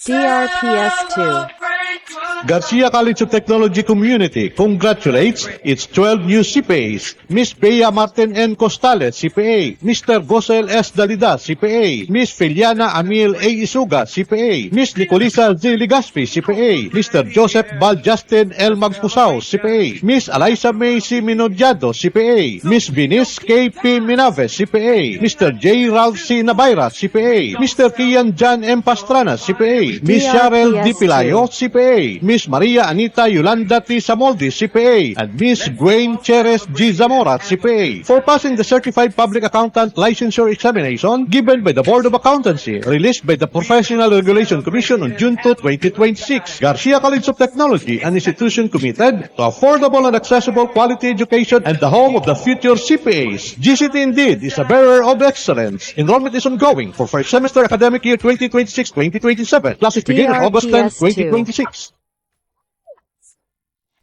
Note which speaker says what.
Speaker 1: DRPS2.
Speaker 2: Garcia College of Technology Community congratulates its 12 new CPAs. Miss Bea Martin N. Costales, CPA. Mr. Gosel S. Dalida, CPA. Miss Filiana Amil A. Isuga, CPA. Miss Nicolisa Z. Ligaspi, CPA. Mr. Joseph Bal Justin L. Magpusao, CPA. Miss Eliza May C. Minodiado, CPA. Miss Venice K. P. Minaves, CPA. Mr. J. Ralph C. Nabayra, CPA. Mr. Kian Jan M. Pastrana, CPA. Miss Cheryl D. Pilayo, CPA. Miss Maria Anita Yolanda T. Samoldi, CPA, and Miss Gwen Cheres G. Zamora, CPA, for passing the Certified Public Accountant Licensure Examination given by the Board of Accountancy, released by the Professional Regulation Commission on June 2, 2026. Garcia College of Technology, an institution committed to affordable and accessible quality education and the home of the future CPAs. GCT indeed is a bearer of excellence. Enrollment is ongoing for first semester academic year 2026-2027. Classes begin on August 10, 2026.